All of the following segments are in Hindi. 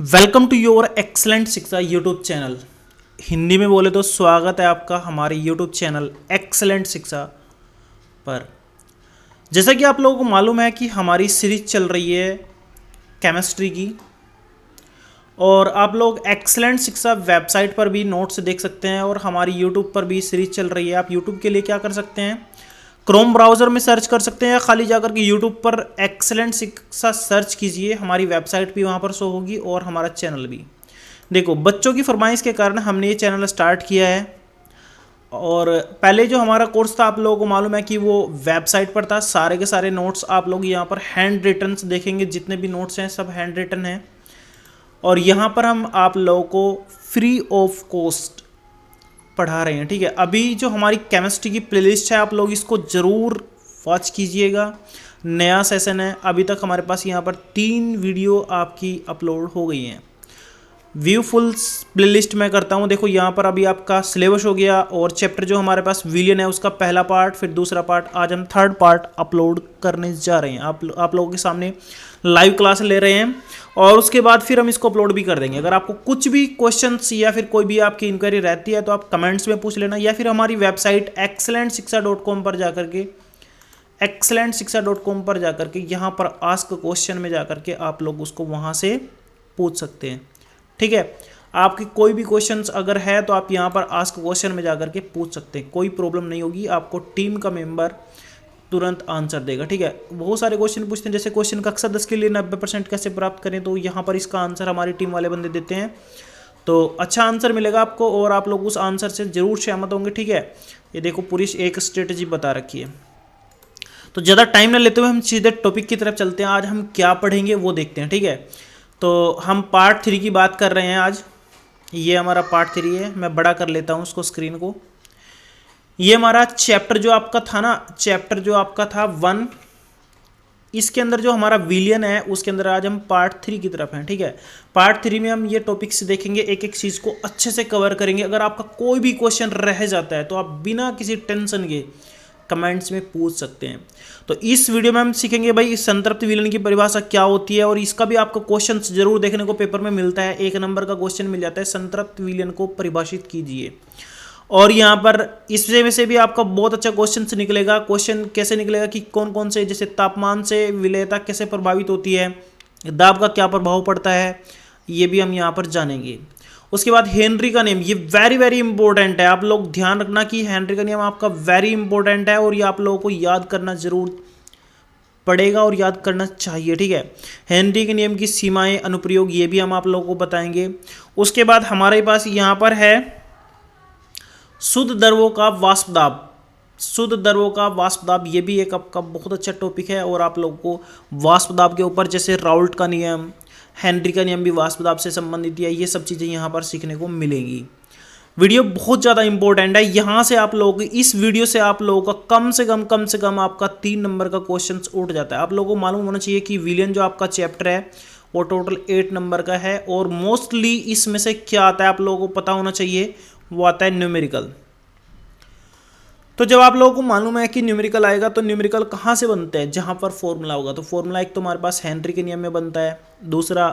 वेलकम टू योर एक्सलेंट शिक्षा यूट्यूब चैनल। हिंदी में बोले तो स्वागत है आपका हमारे यूट्यूब चैनल एक्सलेंट शिक्षा पर। जैसा कि आप लोगों को मालूम है कि हमारी सीरीज चल रही है केमिस्ट्री की, और आप लोग एक्सलेंट शिक्षा वेबसाइट पर भी नोट्स देख सकते हैं और हमारी यूट्यूब पर भी सीरीज चल रही है। आप यूट्यूब के लिए क्या कर सकते हैं, क्रोम ब्राउज़र में सर्च कर सकते हैं या खाली जाकर के यूट्यूब पर एक्सलेंट शिक्षा सर्च कीजिए। हमारी वेबसाइट भी वहाँ पर शो होगी और हमारा चैनल भी। देखो, बच्चों की फरमाइश के कारण हमने ये चैनल स्टार्ट किया है। और पहले जो हमारा कोर्स था आप लोगों को मालूम है कि वो वेबसाइट पर था। सारे के सारे नोट्स आप लोग यहाँ पर हैंड रिटन देखेंगे, जितने भी नोट्स हैं सब हैंड रिटन हैं। और यहाँ पर हम आप लोगों को फ्री ऑफ कॉस्ट पढ़ा रहे हैं, ठीक है। अभी जो हमारी केमिस्ट्री की प्लेलिस्ट है आप लोग इसको ज़रूर वॉच कीजिएगा। नया सेशन है, अभी तक हमारे पास यहाँ पर 3 वीडियो आपकी अपलोड हो गई हैं। व्यू फुल प्लेलिस्ट मैं करता हूँ। देखो यहाँ पर अभी आपका सिलेबस हो गया और चैप्टर जो हमारे पास विलियन है उसका पहला पार्ट, फिर दूसरा पार्ट, आज हम थर्ड पार्ट अपलोड करने जा रहे हैं। आप लोगों के सामने लाइव क्लास ले रहे हैं और उसके बाद फिर हम इसको अपलोड भी कर देंगे। अगर आपको कुछ भी क्वेश्चंस या फिर कोई भी आपकी इंक्वायरी रहती है तो आप कमेंट्स में पूछ लेना, या फिर हमारी वेबसाइट excellentshiksha.com पर जाकर के excellentshiksha.com पर जाकर के यहाँ पर आस्क क्वेश्चन में जाकर के आप लोग उसको वहाँ से पूछ सकते हैं, ठीक है। आपकी कोई भी क्वेश्चंस अगर है तो आप यहाँ पर आस्क क्वेश्चन में जाकर के पूछ सकते हैं, कोई प्रॉब्लम नहीं होगी। आपको टीम का मेंबर तुरंत आंसर देगा, ठीक है। बहुत सारे क्वेश्चन पूछते हैं, जैसे क्वेश्चन कक्षा 10 के लिए 90% कैसे प्राप्त करें, तो यहाँ पर इसका आंसर हमारी टीम वाले बंदे देते हैं, तो अच्छा आंसर मिलेगा आपको और आप लोग उस आंसर से ज़रूर सहमत होंगे, ठीक है। ये देखो पूरी एक स्ट्रेटजी बता रखी है। तो ज़्यादा टाइम ना लेते हुए हम सीधे टॉपिक की तरफ चलते हैं। आज हम क्या पढ़ेंगे वो देखते हैं, ठीक है। तो हम पार्ट 3 की बात कर रहे हैं आज। ये हमारा पार्ट 3 है। मैं बड़ा कर लेता हूँ उसको, स्क्रीन को। ये हमारा चैप्टर जो आपका था ना, चैप्टर जो आपका था 1, इसके अंदर जो हमारा विलियन है उसके अंदर आज हम पार्ट 3 की तरफ हैं, ठीक है। पार्ट 3 में हम ये टॉपिक्स देखेंगे, एक एक चीज़ को अच्छे से कवर करेंगे। अगर आपका कोई भी क्वेश्चन रह जाता है तो आप बिना किसी टेंशन के कमेंट्स में पूछ सकते हैं। तो इस वीडियो में हम सीखेंगे भाई इस संतृप्त विलयन की परिभाषा क्या होती है, और इसका भी आपको क्वेश्चन जरूर देखने को पेपर में मिलता है। 1 नंबर का क्वेश्चन मिल जाता है, संतृप्त विलयन को परिभाषित कीजिए। और यहाँ पर इससे में से भी आपका बहुत अच्छा क्वेश्चन निकलेगा। क्वेश्चन कैसे निकलेगा कि कौन कौन से, जैसे तापमान से विलेयता कैसे प्रभावित होती है, दाब का क्या प्रभाव पड़ता है, ये भी हम यहाँ पर जानेंगे। उसके बाद हेनरी का नियम, ये वेरी वेरी इंपॉर्टेंट है। आप लोग ध्यान रखना कि हेनरी का नियम आपका वेरी इंपॉर्टेंट है और ये आप लोगों को याद करना जरूर पड़ेगा और याद करना चाहिए, ठीक है। हेनरी के नियम की सीमाएं, अनुप्रयोग, ये भी हम आप लोगों को बताएंगे। उसके बाद हमारे पास यहाँ पर है शुद्ध द्रवों का वाष्प दाब। शुद्ध द्रवों का वाष्प दाब, ये भी एक आपका बहुत अच्छा टॉपिक है और आप लोगों को वाष्प दाब के ऊपर जैसे राउल्ट का नियम, हेनरी का नियम भी वाष्प दाब से संबंधित है। ये सब चीज़ें यहाँ पर सीखने को मिलेंगी। वीडियो बहुत ज़्यादा इंपॉर्टेंट है। यहाँ से आप लोग, इस वीडियो से आप लोगों का कम से कम आपका 3 नंबर का क्वेश्चन उठ जाता है। आप लोगों को मालूम होना चाहिए कि विलियन जो आपका चैप्टर है वो टोटल 8 नंबर का है और मोस्टली इसमें से क्या आता है आप लोगों को पता होना चाहिए, वो आता है न्यूमेरिकल। तो जब आप लोगों को मालूम है कि न्यूमेरिकल आएगा तो न्यूमेरिकल कहाँ से बनते हैं, जहाँ पर फॉर्मूला होगा। तो फॉर्मूला एक तो हमारे पास हेनरी के नियम में बनता है, दूसरा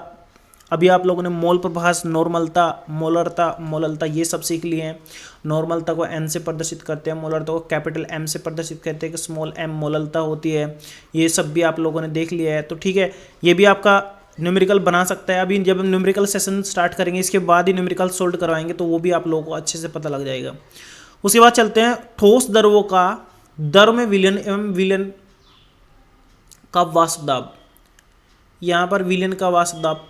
अभी आप लोगों ने मोल प्रभास, नॉर्मलता, मोलरता, मोललता ये सब सीख लिए हैं। नॉर्मलता को एन से प्रदर्शित करते हैं, मोलरता को कैपिटल एम से प्रदर्शित करते हैं कि स्मॉल एम मोललता होती है। ये सब भी आप लोगों ने देख लिया है, तो ठीक है। ये भी आपका न्यूमेरिकल बना सकता है। अभी जब हम न्यूमेरिकल सेशन स्टार्ट करेंगे इसके बाद ही न्यूमेरिकल सोल्व करवाएंगे तो वो भी आप लोगों को अच्छे से पता लग जाएगा। उसके बाद चलते हैं ठोस द्रवों का द्रव में विलयन एवं विलयन का वाष्प दाब। यहाँ पर विलयन का वाष्प दाब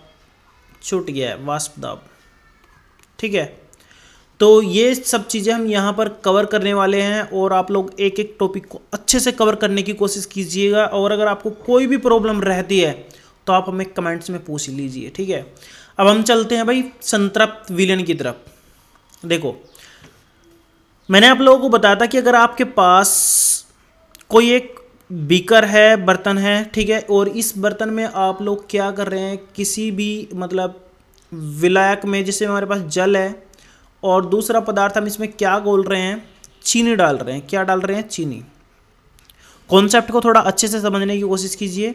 छूट गया है, वाष्प दाब, ठीक है। तो ये सब चीज़ें हम यहाँ पर कवर करने वाले हैं और आप लोग एक एक टॉपिक को अच्छे से कवर करने की कोशिश कीजिएगा। और अगर आपको कोई भी प्रॉब्लम रहती है तो आप हमें कमेंट्स में पूछ लीजिए, ठीक है। अब हम चलते हैं भाई संतृप्त विलयन की तरफ। देखो, मैंने आप लोगों को बताया था कि अगर आपके पास कोई एक बीकर है, बर्तन है, ठीक है, और इस बर्तन में आप लोग क्या कर रहे हैं, किसी भी मतलब विलायक में, जैसे हमारे पास जल है और दूसरा पदार्थ हम इसमें क्या घोल रहे हैं, चीनी डाल रहे हैं। क्या डाल रहे हैं, चीनी। कॉन्सेप्ट को थोड़ा अच्छे से समझने की कोशिश कीजिए।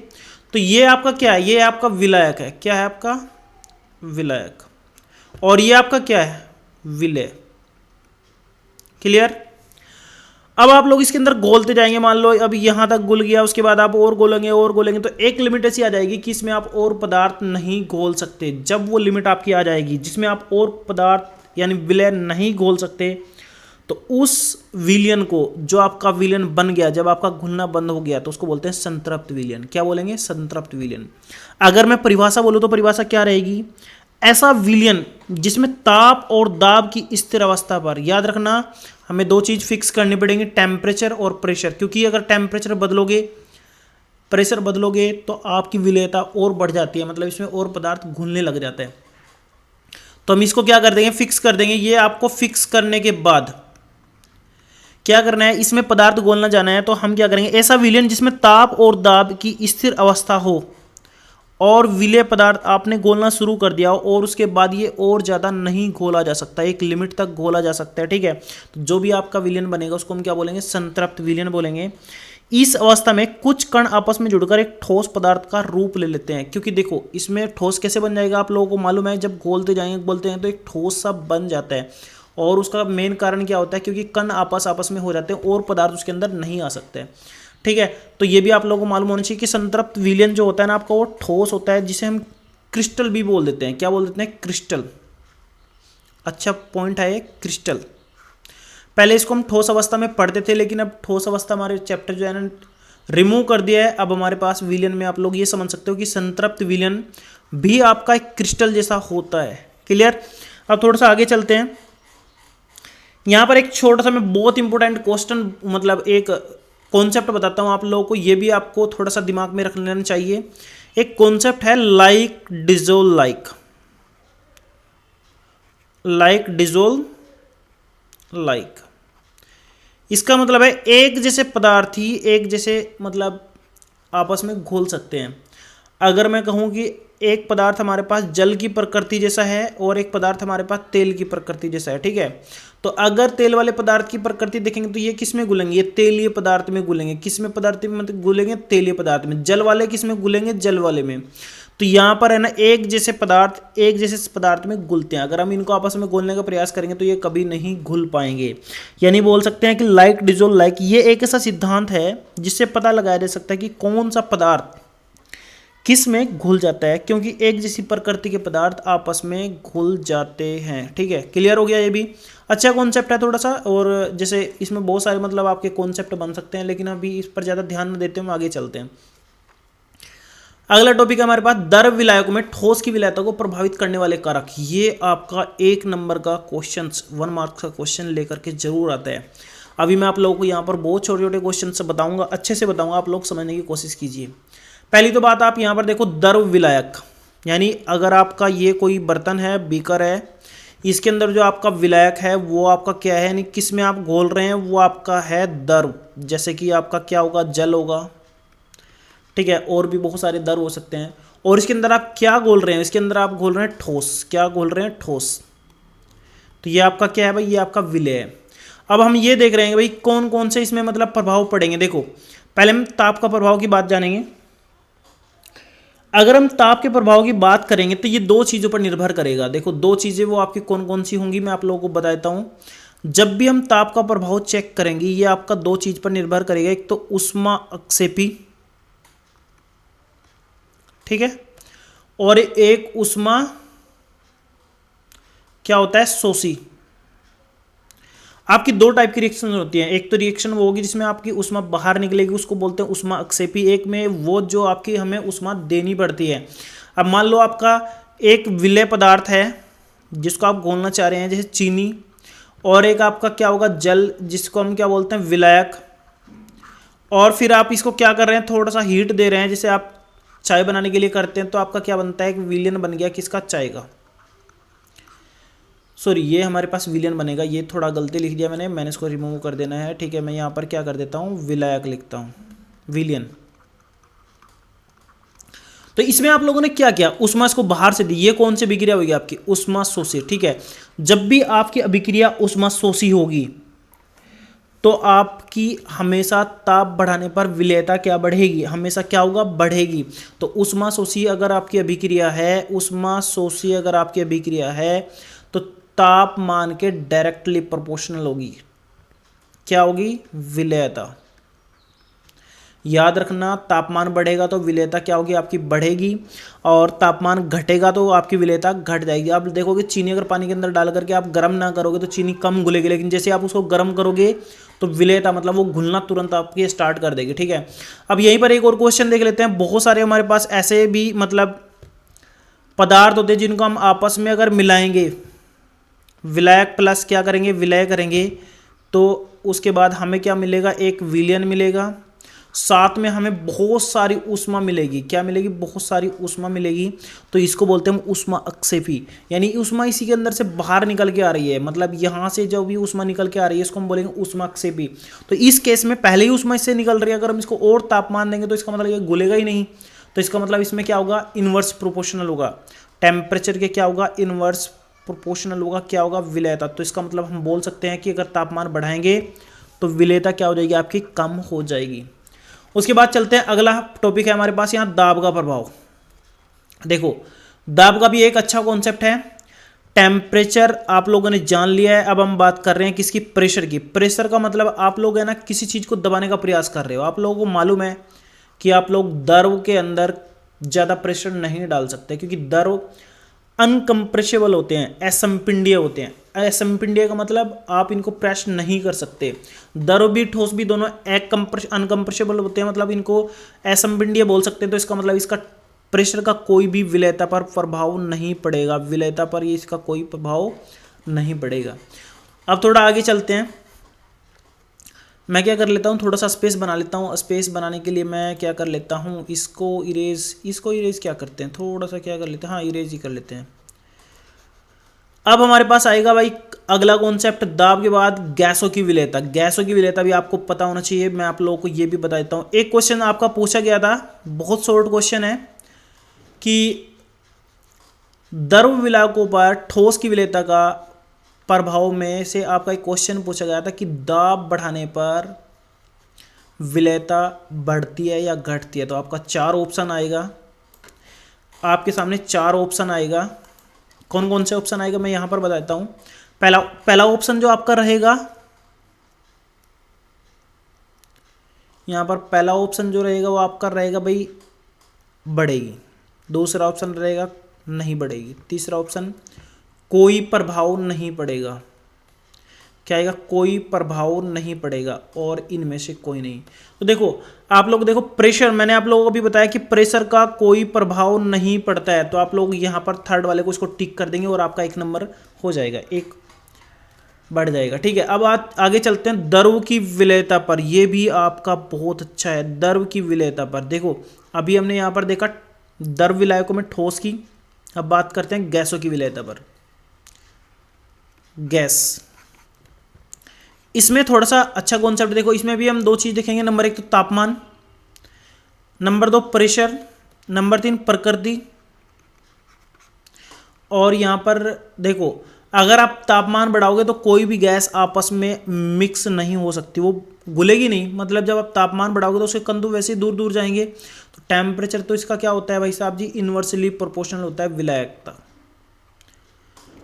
तो ये आपका क्या है, ये आपका विलायक है। क्या है आपका विलायक, और ये आपका क्या है, विलय। क्लियर। अब आप लोग इसके अंदर घोलते जाएंगे, मान लो अब यहां तक घुल गया, उसके बाद आप और घोलेंगे तो एक लिमिट ऐसी आ जाएगी कि इसमें आप और पदार्थ नहीं घोल सकते। जब वो लिमिट आपकी आ जाएगी जिसमें आप और पदार्थ यानी विलय नहीं घोल सकते, तो उस विलयन को, जो आपका विलयन बन गया, जब आपका घुलना बंद हो गया, तो उसको बोलते हैं संतृप्त विलयन। क्या बोलेंगे, संतृप्त विलयन। अगर मैं परिभाषा बोलूं तो परिभाषा क्या रहेगी, ऐसा विलयन जिसमें ताप और दाब की स्थिर अवस्था पर, याद रखना हमें दो चीज फिक्स करनी पड़ेंगी, टेम्परेचर और प्रेशर, क्योंकि अगर टेम्परेचर बदलोगे, प्रेशर बदलोगे तो आपकी विलयता और बढ़ जाती है, मतलब इसमें और पदार्थ घुलने लग जाता है। तो हम इसको क्या कर देंगे, फिक्स कर देंगे। ये आपको फिक्स करने के बाद क्या करना है, इसमें पदार्थ घोलना जाना है, तो हम क्या करेंगे, ऐसा विलयन जिसमें ताप और दाब की स्थिर अवस्था हो और विलय पदार्थ आपने घोलना शुरू कर दिया और उसके बाद ये और ज़्यादा नहीं घोला जा सकता, एक लिमिट तक घोला जा सकता है। ठीक है, तो जो भी आपका विलयन बनेगा उसको हम क्या बोलेंगे, संतृप्त विलयन बोलेंगे। इस अवस्था में कुछ कण आपस में जुड़कर एक ठोस पदार्थ का रूप ले लेते हैं, क्योंकि देखो इसमें ठोस कैसे बन जाएगा आप लोगों को मालूम है, जब घोलते जाएंगे बोलते हैं तो एक ठोस सा बन जाता है। और उसका मेन कारण क्या होता है, क्योंकि कण आपस में हो जाते हैं और पदार्थ उसके अंदर नहीं आ सकते। ठीक है, तो ये भी आप लोगों को मालूम होना चाहिए कि संतृप्त विलयन जो होता है ना आपका, वो ठोस होता है, जिसे हम क्रिस्टल भी बोल देते हैं। क्या बोल देते हैं, क्रिस्टल। अच्छा पॉइंट है ये, क्रिस्टल। पहले इसको हम ठोस अवस्था में पढ़ते थे, लेकिन अब ठोस अवस्था हमारे चैप्टर जो है ना रिमूव कर दिया है। अब हमारे पास विलयन में आप लोग ये समझ सकते हो कि संतृप्त विलयन भी आपका एक क्रिस्टल जैसा होता है। क्लियर। अब थोड़ा सा आगे चलते हैं। यहां पर एक छोटा सा मैं बहुत इंपॉर्टेंट क्वेश्चन, मतलब एक कॉन्सेप्ट बताता हूं आप लोगों को, ये भी आपको थोड़ा सा दिमाग में रख लेना चाहिए। एक कॉन्सेप्ट है like dissolve like, like dissolve like. इसका मतलब है एक जैसे पदार्थ ही एक जैसे मतलब आपस में घुल सकते हैं। अगर मैं कहूं कि एक पदार्थ हमारे पास जल की प्रकृति जैसा है और एक पदार्थ हमारे पास तेल की प्रकृति जैसा है, ठीक है, तो अगर तेल वाले पदार्थ की प्रकृति देखेंगे तो ये किस में घुलेंगे, ये तेलीय पदार्थ में घुलेंगे। किस में पदार्थ में घुलेंगे, तेलीय पदार्थ में। जल वाले किस में घुलेंगे, जल वाले में। तो यहाँ पर है ना एक जैसे पदार्थ एक जैसे पदार्थ में घुलते हैं। अगर हम इनको आपस में घुलने का प्रयास करेंगे तो ये कभी नहीं घुल पाएंगे। यानी बोल सकते हैं कि लाइक डिजोल्व लाइक, ये एक ऐसा सिद्धांत है जिससे पता लगाया जा सकता है कि कौन सा पदार्थ किस में घुल जाता है, क्योंकि एक जैसी प्रकृति के पदार्थ आपस में घुल जाते हैं। ठीक है, क्लियर हो गया। ये भी अच्छा कॉन्सेप्ट है थोड़ा सा, और जैसे इसमें बहुत सारे मतलब आपके कॉन्सेप्ट बन सकते हैं, लेकिन अभी इस पर ज़्यादा ध्यान न देते हुए आगे चलते हैं। अगला टॉपिक है हमारे पास द्रव विलायकों में ठोस की विलायता को प्रभावित करने वाले कारक। ये आपका 1 नंबर का क्वेश्चन, 1 मार्क्स का क्वेश्चन लेकर के जरूर आता है। अभी मैं आप लोगों को यहाँ पर बहुत छोटे छोटे क्वेश्चन से बताऊंगा, अच्छे से बताऊंगा, आप लोग समझने की कोशिश कीजिए। पहली तो बात आप यहाँ पर देखो, द्रव विलायक, यानी अगर आपका ये कोई बर्तन है, बीकर है, इसके अंदर जो आपका विलायक है वो आपका क्या है, यानी किस में आप घोल रहे हैं, वो आपका है द्रव। जैसे कि आपका क्या होगा, जल होगा, ठीक है, और भी बहुत सारे द्रव हो सकते हैं। और इसके अंदर आप क्या घोल रहे हैं, इसके अंदर आप घोल रहे हैं ठोस। क्या घोल रहे हैं, ठोस। तो ये आपका क्या है भाई, ये आपका विलय है। अब हम ये देख रहे हैं भाई कौन कौन से इसमें मतलब प्रभाव पड़ेंगे। देखो पहले हम ताप का प्रभाव की बात जानेंगे। अगर हम ताप के प्रभाव की बात करेंगे तो ये 2 चीज़ों पर निर्भर करेगा। देखो 2 चीज़ें वो आपकी कौन कौन सी होंगी, मैं आप लोगों को बताता हूँ। जब भी हम ताप का प्रभाव चेक करेंगे ये आपका 2 चीज़ पर निर्भर करेगा। एक तो ऊष्मा अक्षेपी, ठीक है, और एक ऊष्मा क्या होता है, शोषी। आपकी 2 टाइप की रिएक्शन होती है। एक तो रिएक्शन वो होगी जिसमें आपकी ऊष्मा बाहर निकलेगी, उसको बोलते हैं ऊष्मा अक्षेपी। एक में वो जो आपकी हमें ऊष्मा देनी पड़ती है। अब मान लो आपका एक विलय पदार्थ है जिसको आप घोलना चाह रहे हैं, जैसे चीनी, और एक आपका क्या होगा, जल, जिसको हम क्या बोलते हैं, विलायक। और फिर आप इसको क्या कर रहे हैं, थोड़ा सा हीट दे रहे हैं, जैसे आप चाय बनाने के लिए करते हैं, तो आपका क्या बनता है, एक विलयन बन गया किसका, चाय का। सॉरी, ये हमारे पास विलयन बनेगा, ये थोड़ा गलती लिख दिया मैंने इसको रिमूव कर देना है। ठीक है, मैं यहाँ पर क्या कर देता हूँ, विलायक लिखता हूँ, विलयन। तो इसमें आप लोगों ने क्या किया, ऊष्मा इसको बाहर से दी। ये कौन सी अभिक्रिया होगी आपकी, ऊष्मा शोषी। ठीक है, जब भी आपकी अभिक्रिया ऊष्मा शोषी होगी तो आपकी हमेशा ताप बढ़ाने पर विलेयता क्या बढ़ेगी, हमेशा क्या होगा, बढ़ेगी। तो ऊष्माशोषी अगर आपकी अभिक्रिया है, ऊष्माशोषी अगर आपकी अभिक्रिया है तो तापमान के डायरेक्टली प्रोपोर्शनल होगी, क्या होगी, विलेयता। याद रखना, तापमान बढ़ेगा तो विलेयता क्या होगी, आपकी बढ़ेगी, और तापमान घटेगा तो आपकी विलेयता घट जाएगी। आप देखोगे चीनी अगर पानी के अंदर डाल करके आप गर्म ना करोगे तो चीनी कम घुलेगी, लेकिन जैसे आप उसको गर्म करोगे तो विलेयता मतलब वो घुलना तुरंत आपकी स्टार्ट कर देगी, ठीक है। अब यहीं पर एक और क्वेश्चन देख लेते हैं। बहुत सारे हमारे पास ऐसे भी मतलब पदार्थ होते हैं जिनको हम आपस में अगर मिलाएंगे, विलायक प्लस क्या करेंगे, विलय करेंगे, तो उसके बाद हमें क्या मिलेगा, एक विलयन मिलेगा, साथ में हमें बहुत सारी ऊष्मा मिलेगी। क्या मिलेगी, बहुत सारी ऊष्मा मिलेगी। तो इसको बोलते हैं हम ऊष्मा अक्षेपी, यानी ऊष्मा इसी के अंदर से बाहर निकल के आ रही है, मतलब यहाँ से जो भी ऊष्मा निकल के आ रही है इसको हम बोलेंगे ऊष्मा अक्षेपी। तो इस केस में पहले ही ऊष्मा इससे निकल रही है, अगर हम इसको और तापमान देंगे तो इसका मतलब ये घुलेगा ही नहीं। तो इसका मतलब इसमें क्या होगा, इनवर्स प्रोपोर्शनल होगा, टेम्परेचर के क्या होगा, इनवर्स प्रोपोर्शनल होगा, क्या होगा, विलेयता। तो इसका मतलब हम बोल सकते हैं कि अगर तापमान बढ़ाएंगे तो विलेयता क्या हो जाएगी, आपकी कम हो जाएगी। उसके बाद चलते हैं, अगला टॉपिक है हमारे पास यहाँ दाब का प्रभाव। देखो दाब का भी एक अच्छा कॉन्सेप्ट है। टेम्परेचर आप लोगों ने जान लिया है, अब हम बात कर रहे हैं किसकी, प्रेशर की। प्रेशर का मतलब आप लोग है ना किसी चीज़ को दबाने का प्रयास कर रहे हो। आप लोगों को मालूम है कि आप लोग द्रव के अंदर ज़्यादा प्रेशर नहीं डाल सकते, क्योंकि द्रव अनकम्प्रेसिबल होते हैं, असंपिंडीय होते हैं। असंपिंडीय का मतलब आप इनको प्रेस नहीं कर सकते। द्रव भी ठोस भी दोनों अनकम्प्रेसिबल होते हैं, मतलब इनको असंपिंडीय बोल सकते हैं। तो इसका मतलब इसका प्रेशर का कोई भी विलेयता पर प्रभाव नहीं पड़ेगा, विलेयता पर ये इसका कोई प्रभाव नहीं पड़ेगा। अब थोड़ा आगे चलते हैं। मैं क्या कर लेता हूँ, थोड़ा सा स्पेस बना लेता हूँ। स्पेस बनाने के लिए मैं क्या कर लेता हूँ, इसको इरेज क्या करते हैं, थोड़ा सा क्या कर लेते हैं, हाँ इरेज ही कर लेते हैं। अब हमारे पास आएगा भाई अगला कॉन्सेप्ट, दाब के बाद गैसों की विलेयता। गैसों की विलेयता भी आपको पता होना चाहिए, मैं आप लोगों को ये भी बता देता हूँ। एक क्वेश्चन आपका पूछा गया था, बहुत शॉर्ट क्वेश्चन है, कि द्रव विलायकों पर ठोस की विलेयता का प्रभाव में से आपका एक क्वेश्चन पूछा गया था कि दाब बढ़ाने पर विलेयता बढ़ती है या घटती है। तो आपका 4 ऑप्शन आएगा, आपके सामने 4 ऑप्शन आएगा। कौन कौन से ऑप्शन आएगा मैं यहां पर बताता हूं। पहला ऑप्शन जो आपका रहेगा, यहां पर पहला ऑप्शन जो रहेगा वो आपका रहेगा भाई बढ़ेगी। दूसरा ऑप्शन रहेगा नहीं बढ़ेगी। तीसरा ऑप्शन कोई प्रभाव नहीं पड़ेगा। क्या आएगा, कोई प्रभाव नहीं पड़ेगा, और इनमें से कोई नहीं। तो देखो आप लोग देखो, प्रेशर मैंने आप लोगों को भी बताया कि प्रेशर का कोई प्रभाव नहीं पड़ता है। तो आप लोग यहाँ पर थर्ड वाले को इसको टिक कर देंगे और आपका 1 नंबर हो जाएगा, 1 बढ़ जाएगा, ठीक है। अब आगे चलते हैं द्रव की विलेयता पर। यह भी आपका बहुत अच्छा है, द्रव की विलेयता पर। देखो अभी हमने यहाँ पर देखा द्रव विलायकों में ठोस की, अब बात करते हैं गैसों की विलेयता पर। गैस, इसमें थोड़ा सा अच्छा कॉन्सेप्ट देखो, इसमें भी हम 2 चीज़ देखेंगे। नंबर 1 तो तापमान, नंबर 2 प्रेशर, नंबर 3 प्रकृति। और यहाँ पर देखो अगर आप तापमान बढ़ाओगे तो कोई भी गैस आपस में मिक्स नहीं हो सकती, वो घुलेगी नहीं। मतलब जब आप तापमान बढ़ाओगे तो उसके कंदू वैसे दूर दूर जाएंगे। तो टेम्परेचर तो इसका क्या होता है भाई साहब जी, इन्वर्सली प्रोपोर्शनल होता है विलायकता।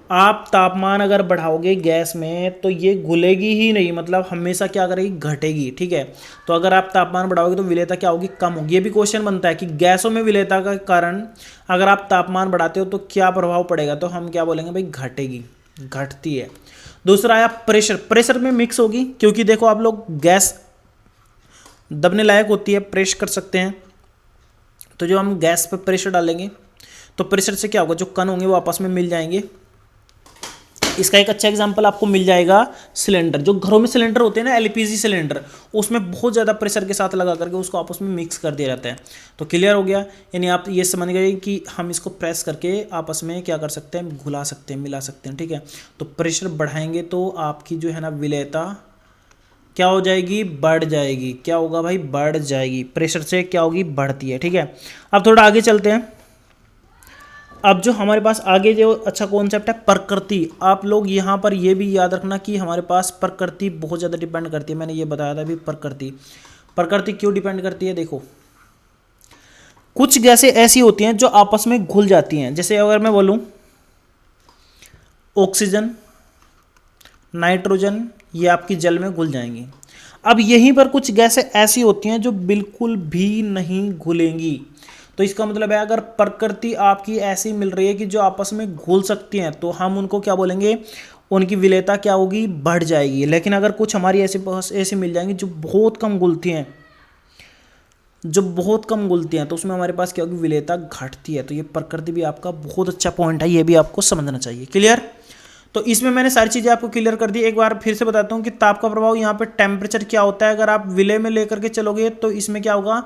आप तापमान अगर बढ़ाओगे गैस में तो ये घुलेगी ही नहीं, मतलब हमेशा क्या करेगी, घटेगी, ठीक है। तो अगर आप तापमान बढ़ाओगे तो विलेयता क्या होगी, कम होगी। ये भी क्वेश्चन बनता है कि गैसों में विलेयता का कारण अगर आप तापमान बढ़ाते हो तो क्या प्रभाव पड़ेगा, तो हम क्या बोलेंगे भाई घटेगी, घटती है। दूसरा आया प्रेशर, प्रेशर में मिक्स होगी, क्योंकि देखो आप लोग गैस दबने लायक होती है, प्रेस कर सकते हैं। तो जो हम गैस पर प्रेशर डालेंगे तो प्रेशर से क्या होगा, जो कण होंगे वो आपस में मिल जाएंगे। इसका एक अच्छा एग्जांपल आपको मिल जाएगा सिलेंडर, जो घरों में सिलेंडर होते हैं ना, एलपीजी सिलेंडर, उसमें बहुत ज़्यादा प्रेशर के साथ लगा करके उसको आपस में मिक्स कर दिया जाता है। तो क्लियर हो गया, यानी आप ये समझ गए कि हम इसको प्रेस करके आपस में क्या कर सकते हैं, घुला सकते हैं, मिला सकते हैं, ठीक है। तो प्रेशर बढ़ाएंगे तो आपकी जो है ना विलेयता क्या हो जाएगी, बढ़ जाएगी। क्या होगा भाई, बढ़ जाएगी। प्रेशर से क्या होगी, बढ़ती है, ठीक है। अब थोड़ा आगे चलते हैं। अब जो हमारे पास आगे जो अच्छा कॉन्सेप्ट है प्रकृति, आप लोग यहाँ पर ये भी याद रखना कि हमारे पास प्रकृति बहुत ज़्यादा डिपेंड करती है। मैंने ये बताया था अभी, प्रकृति क्यों डिपेंड करती है। देखो कुछ गैसें ऐसी होती हैं जो आपस में घुल जाती हैं, जैसे अगर मैं बोलूँ ऑक्सीजन, नाइट्रोजन, ये आपकी जल में घुल जाएंगी। अब यहीं पर कुछ गैसें ऐसी होती हैं जो बिल्कुल भी नहीं घुलेंगी। तो इसका मतलब है अगर प्रकृति आपकी ऐसी मिल रही है कि जो आपस में घुल सकती हैं, तो हम उनको क्या बोलेंगे, उनकी विलेयता क्या होगी, बढ़ जाएगी। लेकिन अगर कुछ हमारी ऐसी मिल जाएंगी जो बहुत कम घुलती हैं, तो उसमें हमारे पास क्या होगी, विलेयता घटती है। तो ये प्रकृति भी आपका बहुत अच्छा पॉइंट है, ये भी आपको समझना चाहिए। क्लियर। तो इसमें मैंने सारी चीज़ें आपको क्लियर कर दी। एक बार फिर से बताता हूँ कि ताप का प्रभाव, यहाँ पे टेम्परेचर क्या होता है। अगर आप विलय में लेकर के चलोगे तो इसमें क्या होगा,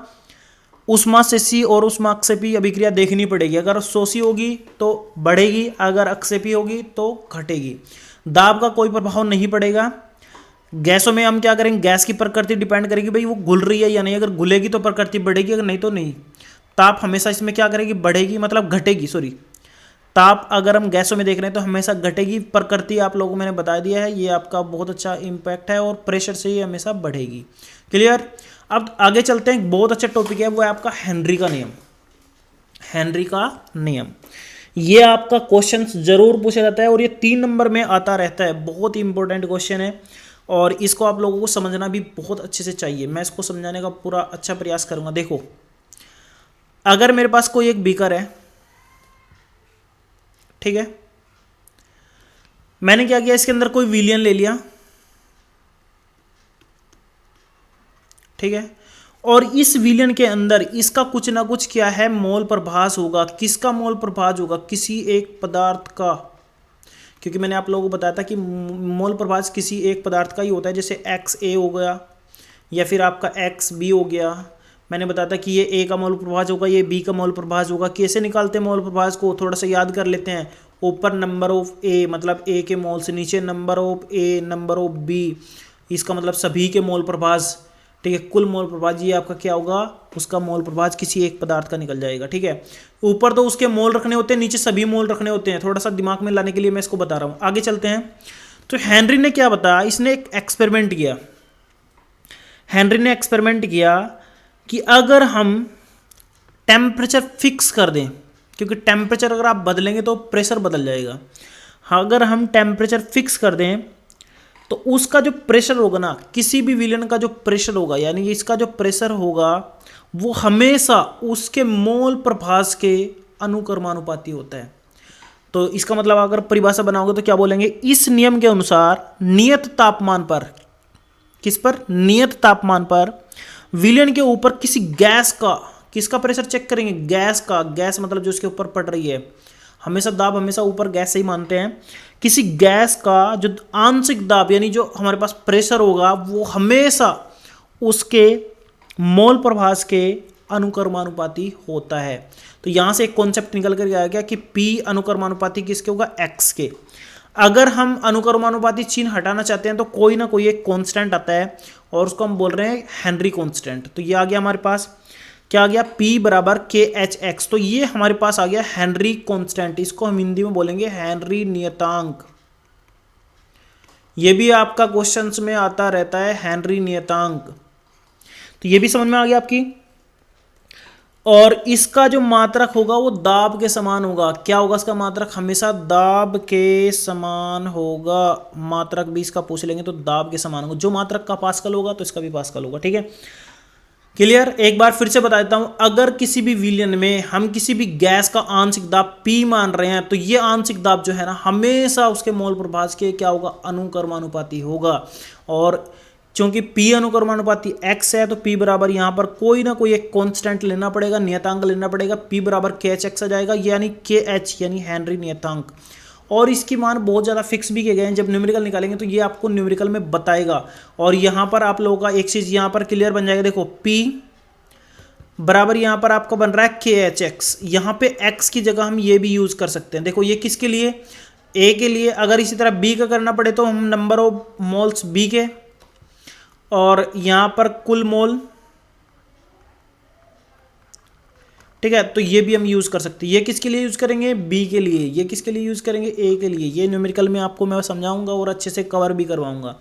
ऊष्माक्षेपी और ऊष्माक्षेपी अभिक्रिया देखनी पड़ेगी। अगर शोषी होगी तो बढ़ेगी, अगर अक्षेपी होगी तो घटेगी। दाब का कोई प्रभाव नहीं पड़ेगा। गैसों में हम क्या करेंगे, गैस की प्रकृति डिपेंड करेगी, भाई वो घुल रही है या नहीं। अगर घुलेगी तो प्रकृति बढ़ेगी, अगर नहीं तो नहीं। ताप हमेशा इसमें क्या करेगी, बढ़ेगी, मतलब घटेगी, सॉरी। ताप अगर हम गैसों में देख रहे हैं तो हमेशा घटेगी। प्रकृति आप लोगों को मैंने बता दिया है, ये आपका बहुत अच्छा इम्पैक्ट है। और प्रेशर से ये हमेशा बढ़ेगी। क्लियर। अब आगे चलते हैं, बहुत अच्छा टॉपिक है, वो है आपका हेनरी का नियम। हेनरी का नियम, ये आपका क्वेश्चन जरूर पूछा जाता है और ये 3 नंबर में आता रहता है। बहुत ही इंपॉर्टेंट क्वेश्चन है और इसको आप लोगों को समझना भी बहुत अच्छे से चाहिए। मैं इसको समझाने का पूरा अच्छा प्रयास करूंगा। देखो अगर मेरे पास कोई एक बीकर है, ठीक है, मैंने क्या किया, इसके अंदर कोई विलियन ले लिया, ठीक है, और इस विलियन के अंदर इसका कुछ ना कुछ क्या है, मोल प्रभास होगा। किसका मोल प्रभास होगा, किसी एक पदार्थ का, क्योंकि मैंने आप लोगों को बताया था कि मोल प्रभास किसी एक पदार्थ का ही होता है। जैसे XA हो गया या फिर आपका XB हो गया। मैंने बताया था कि ये A का मोल प्रभास होगा, ये B का मोल प्रभास होगा। कैसे निकालते हैं मोल प्रभास को, थोड़ा सा याद कर लेते हैं। ऊपर नंबर ऑफ A मतलब A के मोल से, नीचे number of A number of B, इसका मतलब सभी के मोल प्रभास, ठीक है। कुल मोल प्रभास ये आपका क्या होगा, उसका मोल प्रभास किसी एक पदार्थ का निकल जाएगा, ठीक है। ऊपर तो उसके मोल रखने होते हैं, नीचे सभी मोल रखने होते हैं। थोड़ा सा दिमाग में लाने के लिए मैं इसको बता रहा हूँ। आगे चलते हैं। तो हेनरी ने क्या बताया, इसने एक एक्सपेरिमेंट किया। हेनरी ने एक्सपेरिमेंट किया कि अगर हम टेम्परेचर फिक्स कर दें, क्योंकि टेम्परेचर अगर आप बदलेंगे तो प्रेशर बदल जाएगा। अगर हम टेम्परेचर फिक्स कर दें तो उसका जो प्रेशर होगा ना, किसी भी विलयन का जो प्रेशर होगा, यानी इसका जो प्रेशर होगा वो हमेशा उसके मोल प्रभास के अनुक्रमानुपाती होता है। तो इसका मतलब अगर परिभाषा बनाओगे तो क्या बोलेंगे, इस नियम के अनुसार नियत तापमान पर, किस पर, नियत तापमान पर विलयन के ऊपर किसी गैस का, किसका प्रेशर चेक करेंगे, गैस का। गैस मतलब जो इसके ऊपर पड़ रही है, हमेशा दाब हमेशा ऊपर गैस से ही मानते हैं। किसी गैस का जो आंशिक दाब यानी जो हमारे पास प्रेशर होगा वो हमेशा उसके मोल प्रभास के अनुक्रमानुपाती होता है। तो यहां से एक कॉन्सेप्ट निकल कर आया गया कि P अनुक्रमानुपाती किसके होगा, X के। अगर हम अनुक्रमानुपाती चिन्ह हटाना चाहते हैं तो कोई ना कोई एक कांस्टेंट आता है और उसको हम बोल रहे हैं हेनरी कांस्टेंट। तो ये आ गया हमारे पास, क्या आ गया, P बराबर KHX। तो ये हमारे पास आ गया हेनरी कांस्टेंट। इसको हम हिंदी में बोलेंगे हेनरी नियतांक। ये भी आपका क्वेश्चंस में आता रहता है, हेनरी नियतांक। तो ये भी समझ में आ गया आपकी। और इसका जो मात्रक होगा वो दाब के समान होगा। क्या होगा इसका मात्रक, हमेशा दाब के समान होगा। मात्रक भी इसका पूछ लेंगे तो दाब के समान होगा। जो मात्रक का पास्कल होगा तो इसका भी पास्कल होगा, ठीक है। क्लियर। एक बार फिर से बता देता हूं, अगर किसी भी विलयन में हम किसी भी गैस का आंशिक दाब P मान रहे हैं तो ये आंशिक दाब जो है ना हमेशा उसके मोल प्रभास के क्या होगा, अनुक्रमानुपाती होगा। और चूंकि P अनुक्रमानुपाती X है तो P बराबर यहां पर कोई ना कोई एक कांस्टेंट लेना पड़ेगा, नियतांक लेना पड़ेगा। P बराबर KHX आ जाएगा, यानी KH यानी हेनरी नियतांक। और इसकी मान बहुत ज़्यादा फिक्स भी किए गए हैं। जब न्यूमेरिकल निकालेंगे तो ये आपको न्यूमेरिकल में बताएगा। और यहाँ पर आप लोगों का एक चीज़ यहाँ पर क्लियर बन जाएगा। देखो P बराबर यहाँ पर आपका बन रहा है KHX। यहाँ पे X की जगह हम ये भी यूज़ कर सकते हैं। देखो ये किसके लिए, A के लिए। अगर इसी तरह B का करना पड़े तो हम नंबर ऑफ मोल्स B के, और यहाँ पर कुल मोल, ठीक है, तो ये भी हम यूज़ कर सकते हैं। ये किसके लिए यूज़ करेंगे, बी के लिए। ये किसके लिए यूज़ करेंगे, ए के लिए। ये न्यूमेरिकल में आपको मैं समझाऊंगा और अच्छे से कवर भी करवाऊंगा।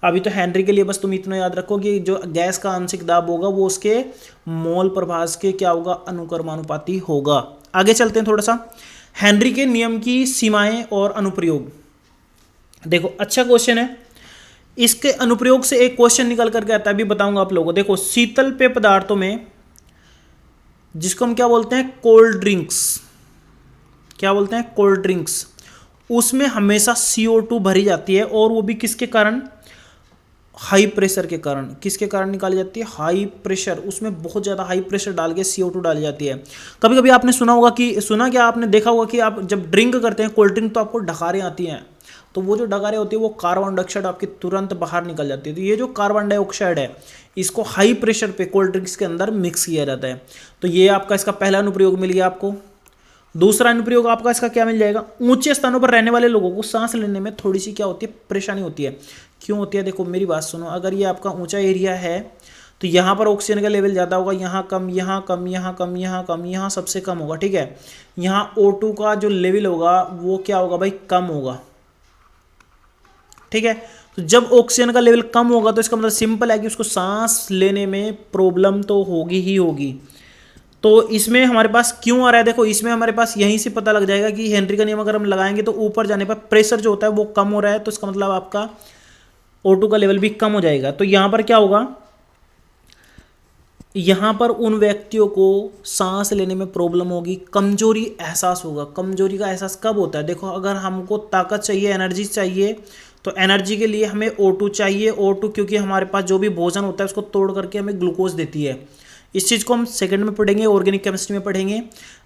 अभी तो हेनरी के लिए बस तुम इतना याद रखो कि जो गैस का आंशिक दाब होगा वो उसके मोल प्रभास के क्या होगा, अनुक्रमानुपाती होगा। आगे चलते हैं थोड़ा सा। हेनरी के नियम की सीमाएं और अनुप्रयोग। देखो अच्छा क्वेश्चन है। इसके अनुप्रयोग से एक क्वेश्चन निकल करके आता है, अभी बताऊंगा आप लोगों को। देखो शीतल पेय पदार्थों में, जिसको हम क्या बोलते हैं, कोल्ड ड्रिंक्स, क्या बोलते हैं, कोल्ड ड्रिंक्स, उसमें हमेशा CO2 भरी जाती है, और वो भी किसके कारण, हाई प्रेशर के कारण। किसके कारण निकाली जाती है, हाई प्रेशर। उसमें बहुत ज़्यादा हाई प्रेशर डाल के CO2 डाली जाती है। कभी कभी आपने सुना होगा कि, सुना क्या आपने देखा होगा कि आप जब ड्रिंक करते हैं कोल्ड ड्रिंक, तो आपको डकारें आती हैं, तो वो जो डकारें होती है वो कार्बन डाइऑक्साइड आपकी तुरंत बाहर निकल जाती है। तो ये जो कार्बन डाइऑक्साइड है, इसको हाई प्रेशर पे कोल्ड ड्रिंक्स के अंदर मिक्स किया जाता है। तो ये आपका इसका पहला अनुप्रयोग मिल गया आपको। दूसरा अनुप्रयोग आपका इसका क्या मिल जाएगा, ऊंचे स्थानों पर रहने वाले लोगों को सांस लेने में थोड़ी सी क्या होती है, परेशानी होती है। क्यों होती है, देखो मेरी बात सुनो। अगर ये आपका ऊंचा एरिया है तो यहाँ पर ऑक्सीजन का लेवल ज़्यादा होगा, यहाँ कम, यहाँ कम, यहाँ कम, यहाँ कम, यहाँ सबसे कम होगा, ठीक है। यहाँ O2 का जो लेवल होगा वो क्या होगा भाई, कम होगा, ठीक है। तो जब ऑक्सीजन का लेवल कम होगा तो इसका मतलब सिंपल है कि उसको सांस लेने में प्रॉब्लम तो होगी ही होगी। तो इसमें हमारे पास क्यों आ रहा है, देखो इसमें हमारे पास यहीं से पता लग जाएगा कि हेनरी का नियम अगर हम लगाएंगे तो ऊपर जाने पर प्रेशर जो होता है वो कम हो रहा है, तो इसका मतलब आपका O2 का लेवल भी कम हो जाएगा। तो यहाँ पर क्या होगा, यहाँ पर उन व्यक्तियों को सांस लेने में प्रॉब्लम होगी, कमजोरी एहसास होगा। कमजोरी का एहसास कब होता है, देखो अगर हमको ताकत चाहिए, एनर्जी चाहिए, तो एनर्जी के लिए हमें O2 चाहिए। O2 क्योंकि हमारे पास जो भी भोजन होता है उसको तोड़ करके हमें ग्लूकोज देती है। इस चीज़ को हम सेकंड में पढ़ेंगे, ऑर्गेनिक केमिस्ट्री में पढ़ेंगे।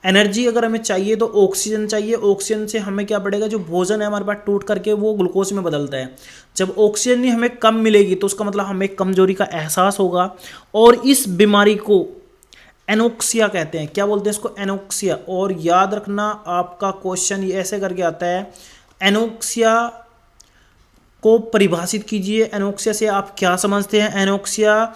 एनर्जी अगर हमें चाहिए तो ऑक्सीजन चाहिए। ऑक्सीजन से हमें क्या पड़ेगा, जो भोजन है हमारे पास टूट करके वो ग्लूकोज में बदलता है। जब ऑक्सीजन ही हमें कम मिलेगी तो उसका मतलब हमें कमजोरी का एहसास होगा, और इस बीमारी को एनोक्सिया कहते हैं। क्या बोलते हैं इसको, एनोक्सिया। और याद रखना आपका क्वेश्चन ये ऐसे करके आता है, एनोक्सिया को परिभाषित कीजिए। एनोक्सिया से आप क्या समझते हैं, एनोक्सिया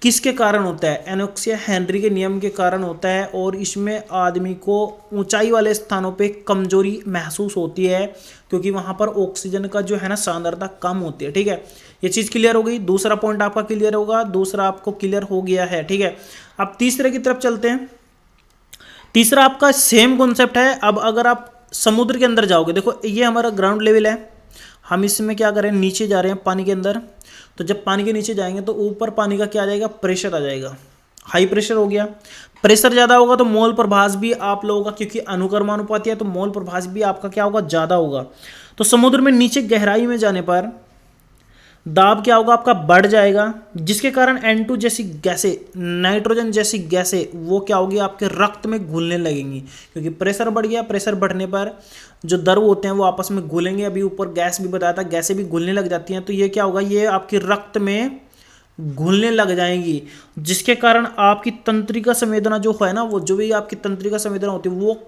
किसके कारण होता है, एनोक्सिया हेनरी के नियम के कारण होता है, और इसमें आदमी को ऊंचाई वाले स्थानों पे कमजोरी महसूस होती है, क्योंकि वहां पर ऑक्सीजन का जो है ना सांद्रता कम होती है, ठीक है। ये चीज़ क्लियर हो गई। दूसरा पॉइंट आपका क्लियर होगा, दूसरा आपको क्लियर हो गया है, ठीक है। अब तीसरे की तरफ चलते हैं। तीसरा आपका सेम कॉन्सेप्ट है। अब अगर आप समुद्र के अंदर जाओगे, देखो ये हमारा ग्राउंड लेवल है, हम इसमें क्या करें, नीचे जा रहे हैं पानी के अंदर। तो जब पानी के नीचे जाएंगे तो ऊपर पानी का क्या आ जाएगा, प्रेशर आ जाएगा, हाई प्रेशर हो गया। प्रेशर ज़्यादा होगा तो मोल प्रभास भी आप लोगों का, क्योंकि अनुक्रमानुपाती है तो मोल प्रभास भी आपका क्या होगा, ज़्यादा होगा। तो समुद्र में नीचे गहराई में जाने पर दाब क्या होगा, आपका बढ़ जाएगा, जिसके कारण N2 जैसी गैसें, नाइट्रोजन जैसी गैसें, वो क्या होगी, आपके रक्त में घुलने लगेंगी, क्योंकि प्रेशर बढ़ गया। प्रेशर बढ़ने पर जो द्रव होते हैं वो आपस में घुलेंगे। अभी ऊपर गैस भी बताया था, गैसें भी घुलने लग जाती हैं। तो ये क्या होगा, ये आपके रक्त में घुलने लग जाएंगी, जिसके कारण आपकी तंत्रिका संवेदना जो है ना, वो जो भी आपकी तंत्रिका संवेदना होती है वो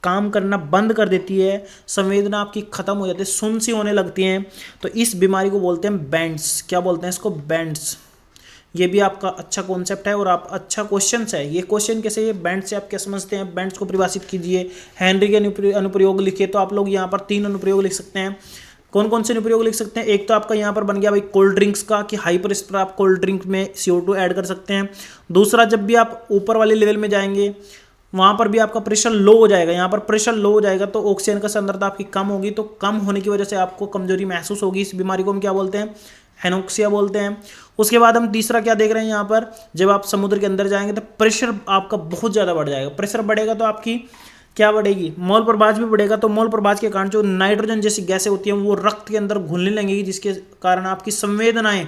काम करना बंद कर देती है, संवेदना आपकी खत्म हो जाती है, सुन्न सी होने लगती हैं। तो इस बीमारी को बोलते हैं बैंड्स। क्या बोलते हैं इसको, बैंड्स। ये भी आपका अच्छा कॉन्सेप्ट है और आप अच्छा क्वेश्चन है। ये क्वेश्चन कैसे, ये बैंड से आप क्या समझते हैं, बैंड्स को परिभाषित कीजिए, हेनरी के अनुप्रयोग लिखिए। तो आप लोग यहाँ पर 3 अनुप्रयोग लिख सकते हैं। कौन कौन से अनुप्रयोग लिख सकते हैं, एक तो आपका यहाँ पर बन गया भाई कोल्ड ड्रिंक्स का, कि हाई प्रेशर पर आप कोल्ड ड्रिंक में CO2 ऐड कर सकते हैं। दूसरा, जब भी आप ऊपर वाले लेवल में जाएंगे वहाँ पर भी आपका प्रेशर लो हो जाएगा। यहाँ पर प्रेशर लो हो जाएगा तो ऑक्सीजन का सांद्रता आपकी कम होगी, तो कम होने की वजह से आपको कमजोरी महसूस होगी। इस बीमारी को हम क्या बोलते हैं, एनोक्सिया बोलते हैं। उसके बाद हम तीसरा क्या देख रहे हैं यहाँ पर, जब आप समुद्र के अंदर जाएंगे तो प्रेशर आपका बहुत ज़्यादा बढ़ जाएगा। प्रेशर बढ़ेगा तो आपकी क्या बढ़ेगी, मोल प्रभास भी बढ़ेगा। तो मोल प्रभास के कारण जो नाइट्रोजन जैसी गैसें होती हैं वो रक्त के अंदर घुलने लगेगी, जिसके कारण आपकी संवेदनाएं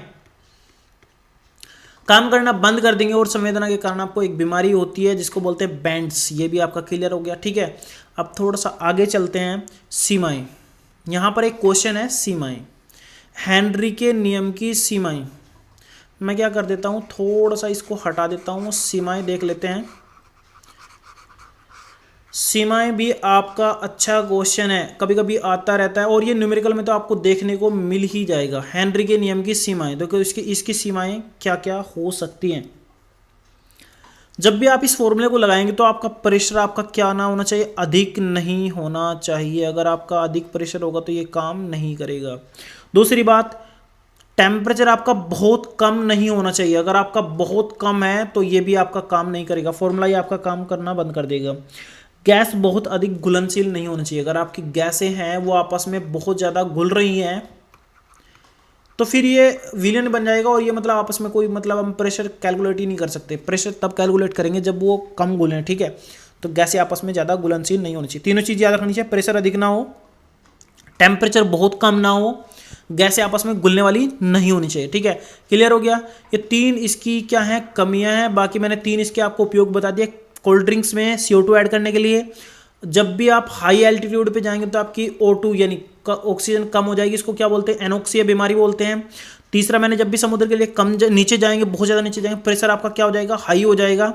काम करना बंद कर देंगे, और संवेदना के कारण आपको एक बीमारी होती है जिसको बोलते हैं बैंड्स। ये भी आपका क्लियर हो गया, ठीक है। अब थोड़ा सा आगे चलते हैं, सीमाएं। यहाँ पर एक क्वेश्चन है, सीमाएं, हेनरी के नियम की सीमाएं। मैं क्या कर देता हूँ, थोड़ा सा इसको हटा देता हूँ, सीमाएं देख लेते हैं। सीमाएं भी आपका अच्छा क्वेश्चन है, कभी कभी आता रहता है, और ये न्यूमेरिकल में तो आपको देखने को मिल ही जाएगा। हेनरी के नियम की सीमाएं, देखो इसकी सीमाएं क्या क्या हो सकती हैं। जब भी आप इस फॉर्मूले को लगाएंगे तो आपका प्रेशर आपका क्या ना होना चाहिए, अधिक नहीं होना चाहिए। अगर आपका अधिक प्रेशर होगा तो ये काम नहीं करेगा। दूसरी बात, टेम्परेचर आपका बहुत कम नहीं होना चाहिए। अगर आपका बहुत कम है तो ये भी आपका काम नहीं करेगा, फॉर्मूला ये आपका काम करना बंद कर देगा। गैस बहुत अधिक घुलनशील नहीं होनी चाहिए। अगर आपकी गैसें हैं वो आपस में बहुत ज़्यादा घुल रही हैं तो फिर ये विलेन बन जाएगा, और ये मतलब आपस में कोई मतलब हम प्रेशर कैलकुलेट ही नहीं कर सकते। प्रेशर तब कैलकुलेट करेंगे जब वो कम घुलें, ठीक है। तो गैसें आपस में ज़्यादा घुलनशील नहीं होनी चाहिए। तीनों चीज़ याद रखनी चाहिए, प्रेशर अधिक ना हो, टेम्परेचर बहुत कम ना हो, गैसें आपस में घुलने वाली नहीं होनी चाहिए, ठीक है। क्लियर हो गया। ये तीन इसकी क्या है, कमियां हैं। बाकी मैंने तीन इसके आपको उपयोग बता दिए। कोल्ड ड्रिंक्स में CO2 ऐड करने के लिए, जब भी आप हाई एल्टीट्यूड पे जाएंगे तो आपकी O2 यानी ऑक्सीजन कम हो जाएगी, इसको क्या बोलते हैं, एनोक्सिया बीमारी बोलते हैं। तीसरा, मैंने जब भी समुद्र के लिए नीचे जाएंगे, बहुत ज़्यादा नीचे जाएंगे, प्रेशर आपका क्या हो जाएगा, हाई हो जाएगा।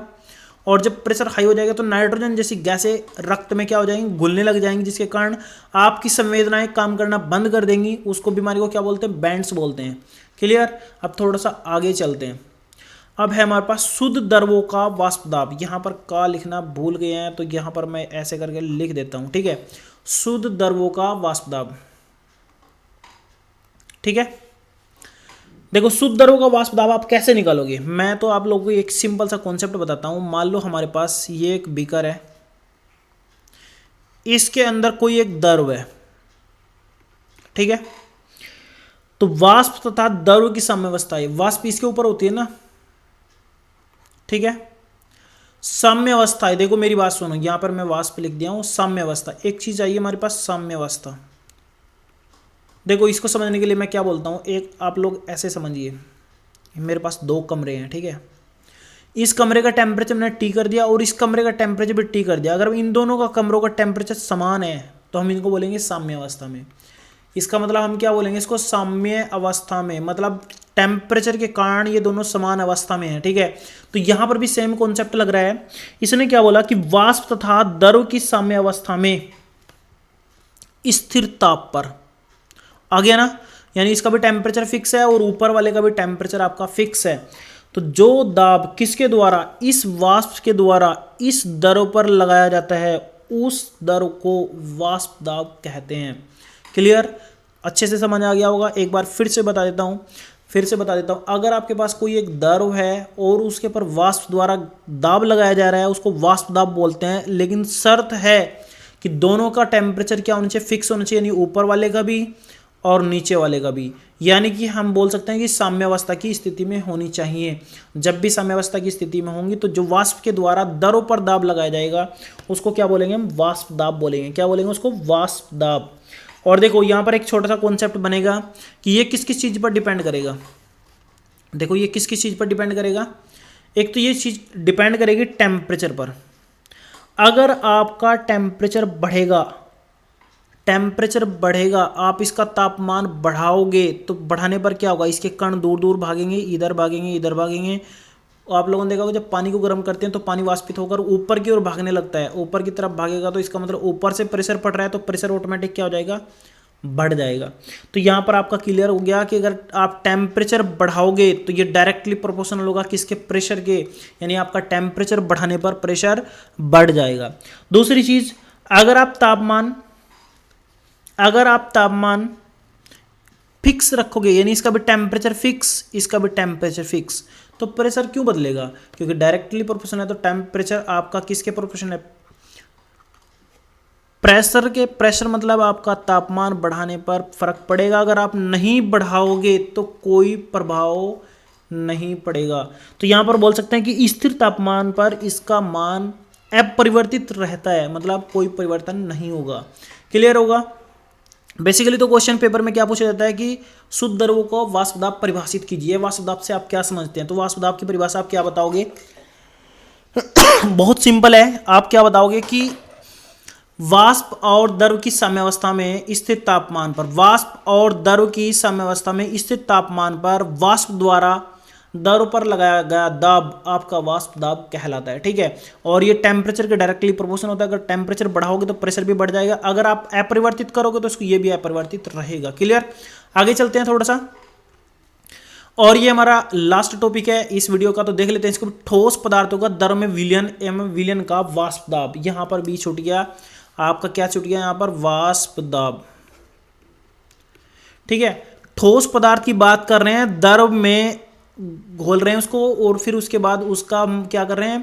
और जब प्रेशर हाई हो जाएगा तो नाइट्रोजन जैसी गैसें रक्त में क्या हो जाएंगी, घुलने लग जाएंगी, जिसके कारण आपकी संवेदनाएं काम करना बंद कर देंगी। उसको बीमारी को क्या बोलते हैं, बैंड्स बोलते हैं। क्लियर। अब थोड़ा सा आगे चलते हैं। अब है हमारे पास शुद्ध द्रवों का वाष्प दाब। यहाँ पर का लिखना भूल गए हैं तो यहाँ पर मैं ऐसे करके लिख देता हूँ, ठीक है। शुद्ध द्रवों का वाष्प दाब, ठीक है। देखो, शुद्ध द्रवों का वाष्प दाब आप कैसे निकालोगे, मैं तो आप लोगों को एक सिंपल सा कॉन्सेप्ट बताता हूं। मान लो हमारे पास ये एक बीकर है, इसके अंदर कोई एक द्रव है, ठीक है। तो वाष्प तथा द्रव की साम्यावस्था है, वाष्प इसके ऊपर होती है ना, ठीक है। साम्यावस्था है, देखो मेरी बात सुनो, यहां पर मैं वाष्प लिख दिया हूं, साम्यावस्था। एक चीज आई हमारे पास, साम्यावस्था। देखो, इसको समझने के लिए मैं क्या बोलता हूँ, एक आप लोग ऐसे समझिए, मेरे पास दो कमरे हैं, ठीक है। इस कमरे का टेम्परेचर मैंने T कर दिया और इस कमरे का टेम्परेचर भी T कर दिया। अगर इन दोनों का कमरों का टेम्परेचर समान है तो हम इनको बोलेंगे साम्य अवस्था में। इसका मतलब हम क्या बोलेंगे इसको, साम्य अवस्था में, मतलब टेम्परेचर के कारण ये दोनों समान अवस्था में है, ठीक है। तो यहां पर भी सेम कॉन्सेप्ट लग रहा है। इसने क्या बोला कि वाष्प तथा द्रव की साम्य अवस्था में स्थिर ताप पर, आ गया ना, यानी इसका भी टेम्परेचर फिक्स है और ऊपर वाले का भी टेम्परेचर आपका फिक्स है। तो जो दाब किसके द्वारा, इस वाष्प के द्वारा इस द्रव पर लगाया जाता है, उस द्रव को वाष्प दाब कहते हैं। क्लियर, अच्छे से समझ आ गया होगा। एक बार फिर से बता देता हूं, अगर आपके पास कोई एक द्रव है और उसके ऊपर वाष्प द्वारा दाब लगाया जा रहा है, उसको वाष्प दाब बोलते हैं। लेकिन शर्त है कि दोनों का टेम्परेचर क्या होना चाहिए, फिक्स होना चाहिए, यानी ऊपर वाले का भी और नीचे वाले का भी। यानी कि हम बोल सकते हैं कि साम्यावस्था की स्थिति में होनी चाहिए। जब भी साम्यावस्था की स्थिति में होंगी तो जो वाष्प के द्वारा द्रव पर दाब लगाया जाएगा उसको क्या बोलेंगे, हम वाष्प दाब बोलेंगे। क्या बोलेंगे उसको, वाष्प दाब। और देखो यहाँ पर एक छोटा सा कॉन्सेप्ट बनेगा कि ये किस किस चीज़ पर डिपेंड करेगा। देखो ये किस किस चीज़ पर डिपेंड करेगा, एक तो ये चीज़ डिपेंड करेगी टेम्परेचर पर। अगर आपका टेम्परेचर बढ़ेगा, आप इसका तापमान बढ़ाओगे तो बढ़ाने पर क्या होगा, इसके कण दूर दूर भागेंगे, इधर भागेंगे। आप लोगों ने देखा होगा जब पानी को गर्म करते हैं तो पानी वाष्पित होकर ऊपर की ओर भागने लगता है, ऊपर की तरफ भागेगा तो इसका मतलब ऊपर से प्रेशर पड़ रहा है, तो प्रेशर ऑटोमेटिक क्या हो जाएगा, बढ़ जाएगा। तो यहाँ पर आपका क्लियर हो गया कि अगर आप टेम्परेचर बढ़ाओगे तो ये डायरेक्टली प्रोपोर्शनल होगा किसके, प्रेशर के, यानी आपका टेम्परेचर बढ़ाने पर प्रेशर बढ़ जाएगा। दूसरी चीज, अगर आप तापमान फिक्स रखोगे, यानी इसका भी टेम्परेचर फिक्स, इसका भी टेम्परेचर फिक्स, तो प्रेशर क्यों बदलेगा, क्योंकि डायरेक्टली प्रोपोर्शनल है। तो टेम्परेचर आपका किसके प्रोपोर्शनल है, प्रेशर के। प्रेशर मतलब आपका तापमान बढ़ाने पर फर्क पड़ेगा, अगर आप नहीं बढ़ाओगे तो कोई प्रभाव नहीं पड़ेगा। तो यहां पर बोल सकते हैं कि स्थिर तापमान पर इसका मान अपरिवर्तित रहता है, मतलब कोई परिवर्तन नहीं होगा। क्लियर होगा। बेसिकली तो क्वेश्चन पेपर में क्या पूछा जाता है कि शुद्ध द्रवों को वाष्प दाब परिभाषित कीजिए। वाष्प दाब से आप क्या समझते हैं, तो वाष्प दाब की परिभाषा आप क्या बताओगे बहुत सिंपल है। आप क्या बताओगे कि वाष्प और द्रव की साम्यावस्था में स्थित तापमान पर, वाष्प और द्रव की साम्यावस्था में स्थित तापमान पर वाष्प द्वारा द्रव पर लगाया गया दाब आपका वाष्प दाब कहलाता है, ठीक है। और ये टेम्परेचर के डायरेक्टली प्रोपोर्शनल होता है। अगर टेम्परेचर बढ़ाओगे तो प्रेशर भी बढ़ जाएगा, अगर आप अपरिवर्तित करोगे तो इसको ये भी अपरिवर्तित रहेगा। क्लियर। आगे चलते हैं थोड़ा सा। और ये हमारा लास्ट टॉपिक है इस वीडियो का, तो देख लेते हैं इसको। ठोस पदार्थों का द्रव में विलयन एवं विलयन का वाष्प दाब। यहाँ पर भी छूट गया आपका, क्या छूट गया यहाँ पर, वाष्प दाब। ठीक है, ठोस पदार्थ की बात कर रहे हैं, द्रव में घोल रहे हैं उसको, और फिर उसके बाद उसका हम क्या कर रहे हैं,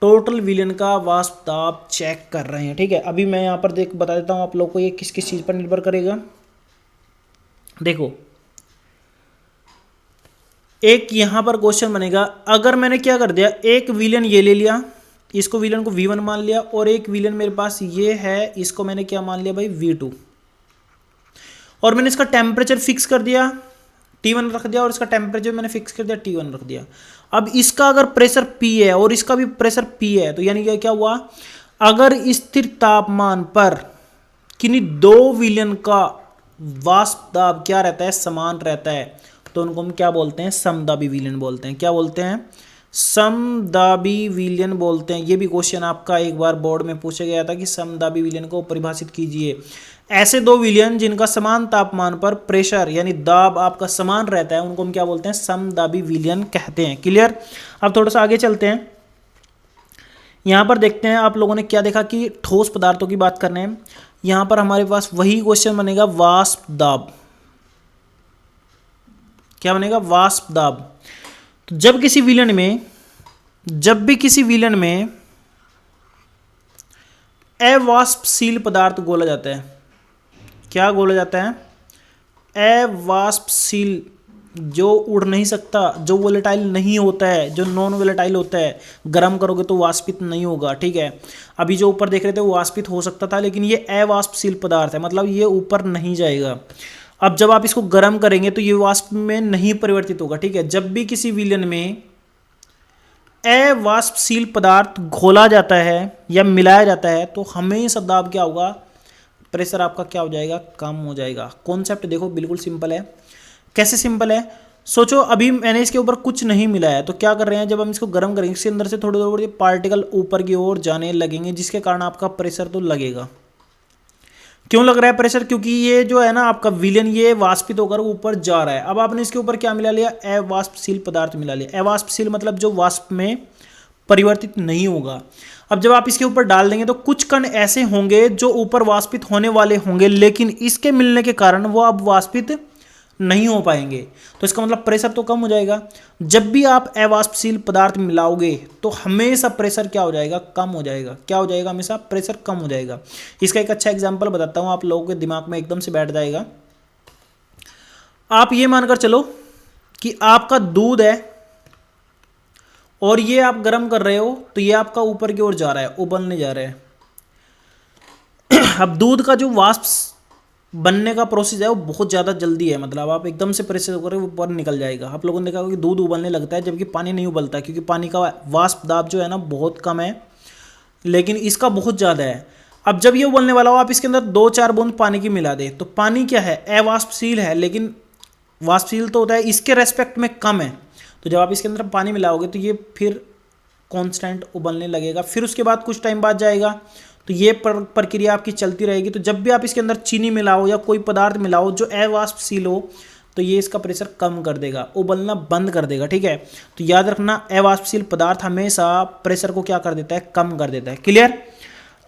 टोटल विलयन का वाष्प दाब चेक कर रहे हैं। ठीक है, अभी मैं यहाँ पर बता देता हूँ आप लोग को ये किस किस चीज़ पर निर्भर करेगा। देखो, एक यहां पर क्वेश्चन बनेगा, अगर मैंने क्या कर दिया, एक विलयन ये ले लिया, इसको विलयन को V1 मान लिया, और एक विलयन मेरे पास ये है, इसको मैंने क्या मान लिया भाई, V2, और मैंने इसका टेम्परेचर फिक्स कर दिया, T1 रख दिया, और इसका टेम्परेचर मैंने फिक्स कर दिया, T1 रख दिया। अब इसका अगर प्रेशर P है और इसका भी प्रेशर P है, तो यानी क्या हुआ, अगर स्थिर तापमान पर किन्हीं दो विलयन का वाष्प दाब क्या रहता है, समान रहता है, तो उनको हम क्या बोलते हैं, समदाबी विलयन बोलते हैं। क्या बोलते हैं, समदाबी विलयन बोलते हैं। ये भी क्वेश्चन आपका एक बार बोर्ड में पूछा गया था कि समदाबी विलयन को परिभाषित कीजिए। ऐसे दो विलयन जिनका समान तापमान पर प्रेशर यानी दाब आपका समान रहता है, उनको हम क्या बोलते हैं, समदाबी विलयन कहते हैं। क्लियर। अब थोड़ा सा आगे चलते हैं, यहां पर देखते हैं आप लोगों ने क्या देखा कि ठोस पदार्थों की बात करने हैं। यहां पर हमारे पास वही क्वेश्चन बनेगा, वाष्प दाब। क्या बनेगा, वाष्प दाब। तो जब भी किसी विलयन में अवाष्पशील पदार्थ घोला जाता है, क्या घोला जाता है, अवाष्पशील, जो उड़ नहीं सकता, जो वोलेटाइल नहीं होता है, जो नॉन वोलेटाइल होता है, गर्म करोगे तो वाष्पित नहीं होगा। ठीक है, अभी जो ऊपर देख रहे थे वो वाष्पित हो सकता था, लेकिन ये अवाष्पशील पदार्थ है, मतलब ये ऊपर नहीं जाएगा। अब जब आप इसको गर्म करेंगे तो ये वाष्प में नहीं परिवर्तित होगा। ठीक है, जब भी किसी विलयन में अवाष्पशील पदार्थ घोला जाता है या मिलाया जाता है, तो हमेशा दाब क्या होगा, प्रेशर आपका क्या हो जाएगा, कम हो जाएगा। कॉन्सेप्ट देखो बिल्कुल सिंपल है। कैसे सिंपल है, सोचो अभी मैंने इसके ऊपर कुछ नहीं मिलाया, तो क्या कर रहे हैं, जब हम इसको गर्म करेंगे इसके अंदर से थोड़े थोड़े पार्टिकल ऊपर की ओर जाने लगेंगे, जिसके कारण आपका प्रेशर तो लगेगा। क्यों लग रहा है प्रेशर, क्योंकि ये जो है ना आपका विलयन, ये वाष्पित होकर ऊपर जा रहा है। अब आपने इसके ऊपर क्या मिला लिया, अवाष्पशील पदार्थ मिला लिया। अवाष्पशील मतलब जो वाष्प में परिवर्तित नहीं होगा। अब जब आप इसके ऊपर डाल देंगे तो कुछ कण ऐसे होंगे जो ऊपर वाष्पित होने वाले होंगे, लेकिन इसके मिलने के कारण वो अब वाष्पित नहीं हो पाएंगे, तो इसका मतलब प्रेशर तो कम हो जाएगा। जब भी आप अवाष्पशील पदार्थ मिलाओगे तो हमेशा प्रेशर क्या हो जाएगा, कम हो जाएगा। क्या हो जाएगा, हमेशा प्रेशर कम हो जाएगा। इसका एक अच्छा एग्जांपल बताता हूं, आप लोगों के दिमाग में एकदम से बैठ जाएगा। आप ये मानकर चलो कि आपका दूध है और ये आप गर्म कर रहे हो, तो ये आपका ऊपर की ओर जा रहा है, उबलने जा रहा है। अब दूध का जो वाष्प बनने का प्रोसेस है वो बहुत ज़्यादा जल्दी है, मतलब आप एकदम से प्रेस करोगे वो ऊपर निकल जाएगा। आप लोगों ने देखा कि दूध उबलने लगता है, जबकि पानी नहीं उबलता, क्योंकि पानी का वाष्प दाब जो है ना बहुत कम है, लेकिन इसका बहुत ज़्यादा है। अब जब ये उबलने वाला हो, आप इसके अंदर 2-4 बूंद पानी की मिला दे, तो पानी क्या है, अवाष्पशील है, लेकिन वाष्पशील तो होता है, इसके रेस्पेक्ट में कम है। तो जब आप इसके अंदर पानी मिलाओगे तो ये फिर कॉन्स्टेंट उबलने लगेगा। फिर उसके बाद कुछ टाइम बाद जाएगा, तो ये प्रक्रिया आपकी चलती रहेगी। तो जब भी आप इसके अंदर चीनी मिलाओ या कोई पदार्थ मिलाओ जो अवाष्पशील हो, तो ये इसका प्रेशर कम कर देगा, उबलना बंद कर देगा। ठीक है, तो याद रखना, अवाष्पशील पदार्थ हमेशा प्रेशर को क्या कर देता है, कम कर देता है। क्लियर।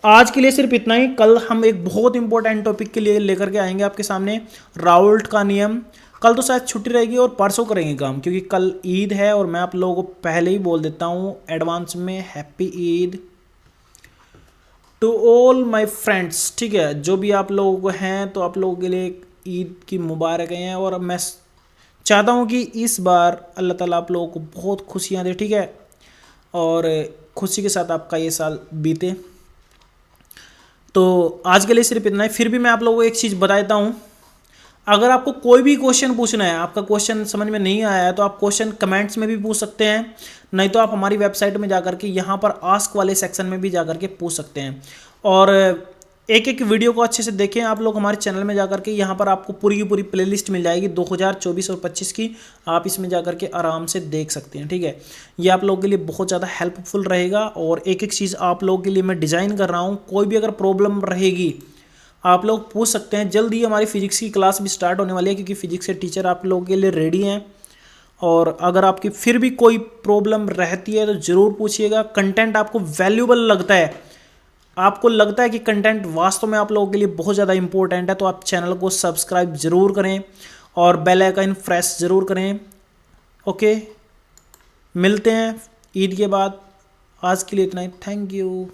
आज के लिए सिर्फ इतना ही। कल हम एक बहुत इंपॉर्टेंट टॉपिक के लिए लेकर के आएंगे आपके सामने, राउल्ट का नियम। कल तो शायद छुट्टी रहेगी और परसों करेंगे काम, क्योंकि कल ईद है। और मैं आप लोगों को पहले ही बोल देता हूँ एडवांस में, happy Eid to all my friends. ठीक है, जो भी आप लोग हैं, तो आप लोगों के लिए ईद की मुबारक हैं। और मैं चाहता हूँ कि इस बार अल्लाह ताला आप लोगों को बहुत खुशियाँ दे। ठीक है, और खुशी के साथ आपका ये साल बीते। तो आज के लिए सिर्फ इतना ही। फिर भी मैं आप लोगों को एक चीज़ बता देता हूँ, अगर आपको कोई भी क्वेश्चन पूछना है, आपका क्वेश्चन समझ में नहीं आया है, तो आप क्वेश्चन कमेंट्स में भी पूछ सकते हैं, नहीं तो आप हमारी वेबसाइट में जाकर के यहाँ पर आस्क वाले सेक्शन में भी जाकर के पूछ सकते हैं। और एक एक वीडियो को अच्छे से देखें आप लोग हमारे चैनल में जाकर के, यहाँ पर आपको पूरी की पूरी प्लेलिस्ट मिल जाएगी 2024 और 25 की, आप इसमें जाकर के आराम से देख सकते हैं। ठीक है, ये आप लोगों के लिए बहुत ज़्यादा हेल्पफुल रहेगा। और एक एक चीज़ आप लोगों के लिए मैं डिज़ाइन कर रहा हूँ, कोई भी अगर प्रॉब्लम रहेगी आप लोग पूछ सकते हैं। जल्द ही हमारी फिजिक्स की क्लास भी स्टार्ट होने वाली है, क्योंकि फिजिक्स के टीचर आप लोगों के लिए रेडी हैं। और अगर आपकी फिर भी कोई प्रॉब्लम रहती है तो ज़रूर पूछिएगा। कंटेंट आपको वैल्यूबल लगता है, आपको लगता है कि कंटेंट वास्तव में आप लोगों के लिए बहुत ज़्यादा इंपॉर्टेंट है, तो आप चैनल को सब्सक्राइब ज़रूर करें और बेल आइकन प्रेस ज़रूर करें। ओके, मिलते हैं ईद के बाद। आज के लिए इतना ही। Thank you.